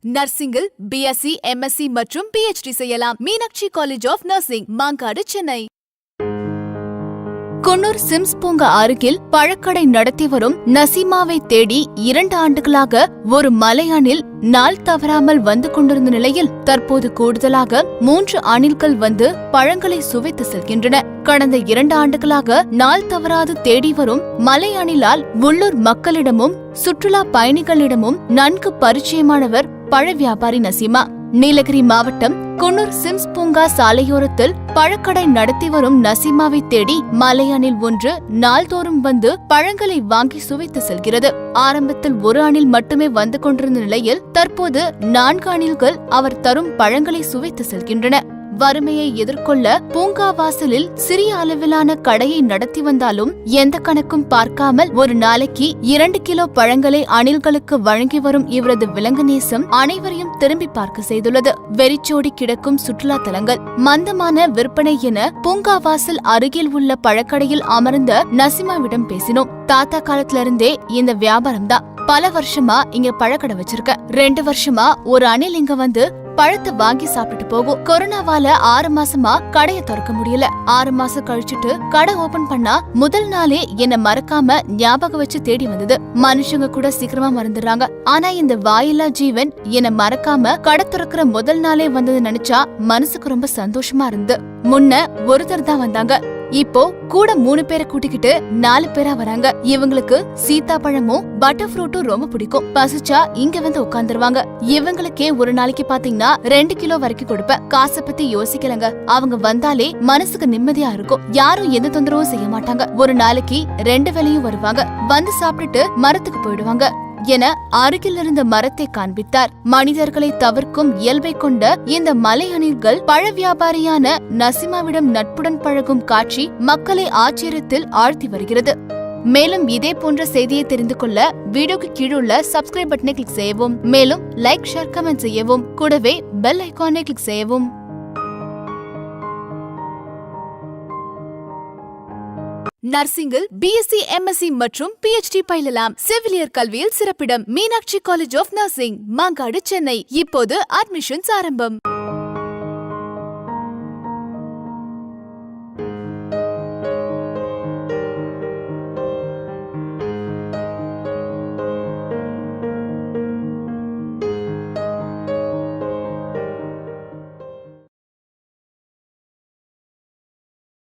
நர்சிங்கில் BSc, MSc மற்றும் PhD செய்யலாம். Meenakshi college of nursing, Mangadu, Chennai. Coonoor Sims பூங்கா அருகில் பழக்கடை நடத்தி வரும் நசீமாவை தேடி 2 ஆண்டுகளாக ஒரு மலையானில் நாள் தவறாமல் வந்து கொண்டிருந்த நிலையில் தற்போது கூடுதலாக 3 அணில்கள் வந்து பழங்களை சுவைத்து செல்கின்றன. கடந்த 2 ஆண்டுகளாக நாள் தவறாது தேடி வரும் மலை அணிலால் உள்ளூர் மக்களிடமும் சுற்றுலா பயணிகளிடமும் நன்கு பரிச்சயமானவர் பழ வியாபாரி நசீமா. நீலகிரி மாவட்டம் குன்னூர் சிம்ஸ் பூங்கா சாலையோரத்தில் பழக்கடை நடத்தி வரும் நசீமாவை தேடி மலையணில் ஒன்று நாள்தோறும் வந்து பழங்களை வாங்கி சுவைத்து செல்கிறது. ஆரம்பத்தில் 1 அணில் மட்டுமே வந்து கொண்டிருந்த நிலையில் தற்போது 4 அணில்கள் அவர் தரும் பழங்களை சுவைத்து செல்கின்றன. வறுமையை எதிர்கொள்ள பூங்கா வாசலில் சிறிய அளவிலான கடையை நடத்தி வந்தாலும் எந்த கணக்கும் பார்க்காமல் ஒரு நாளைக்கு 2 கிலோ பழங்களை அணில்களுக்கு வழங்கி வரும் இவரது விலங்கு நேசம் அனைவரையும் திரும்பி பார்க்க செய்துள்ளது. வெறிச்சோடி கிடக்கும் சுற்றுலா தலங்கள், மந்தமான விற்பனை என பூங்கா வாசல் அருகில் உள்ள பழக்கடையில் அமர்ந்த நசீமாவிடம் பேசினோம். தாத்தா காலத்துல இருந்தே இந்த வியாபாரம் தான். பல வருஷமா இங்க பழக்கடை வச்சிருக்க. 2 வருஷமா ஒரு அணில் இங்க வந்து பழத்தை வாங்கி சாப்பிட்டு போகும். கொரோனாவால 6 மாசமா கடைய திறக்க முடியல. 6 மாசம் கழிச்சுட்டு கடை ஓபன் பண்ணா முதல் நாளே என்ன மறக்காம ஞாபகம் வச்சு தேடி வந்தது. மனுஷங்க கூட சீக்கிரமா மறந்துடுறாங்க. ஆனா இந்த வாயில்லா ஜீவன் என்ன மறக்காம கடை திறக்கிற முதல் நாளே வந்தது நினைச்சா மனசுக்கு ரொம்ப சந்தோஷமா இருந்து. முன்ன ஒருத்தர் தான் வந்தாங்க, இப்போ கூட 3 பேரை கூட்டிக்கிட்டு 4 பேரா வராங்க. இவங்களுக்கு சீத்தாப்பழமும் பட்டர் ஃப்ரூட்டும் ரொம்ப பிடிக்கும். பசிச்சா இங்க வந்து உட்கார்ந்துருவாங்க. இவங்களுக்கே ஒரு நாளைக்கு பாத்தீங்கன்னா 2 கிலோ வரைக்கும் கொடுப்பேன். காசை பத்தி யோசிக்கலங்க. அவங்க வந்தாலே மனசுக்கு நிம்மதியா இருக்கும். யாரும் எந்த தொந்தரவும் செய்ய மாட்டாங்க. ஒரு நாளைக்கு 2 வேளையும் வருவாங்க. வந்து சாப்பிட்டுட்டு மரத்துக்கு போயிடுவாங்க என அருகில் இருந்த மரத்தை காண்பித்தார். மனிதர்களை தவிர்க்கும் இயல்பை கொண்ட இந்த மலை அணில்கள் பழ வியாபாரியான நசீமாவிடம் நட்புடன் பழகும் காட்சி மக்களை ஆச்சரியத்தில் ஆழ்த்தி வருகிறது. மேலும் இதே போன்ற செய்தியை தெரிந்து கொள்ள வீடியோக்கு கீழுள்ள சப்ஸ்கிரைப் பட்டனை கிளிக் செய்யவும். மேலும் லைக், ஷேர், கமெண்ட் செய்யவும். கூடவே பெல் ஐகானை கிளிக் செய்யவும். நர்சிங்கில் பிஎஸ்சி, எம்எஸ்சி மற்றும் பிஹெச்டி பயிலலாம். செவிலியர் கல்வியில் சிறப்பிடம் Meenakshi college of nursing, Mangadu, Chennai. இப்போது அட்மிஷன்ஸ் ஆரம்பம்.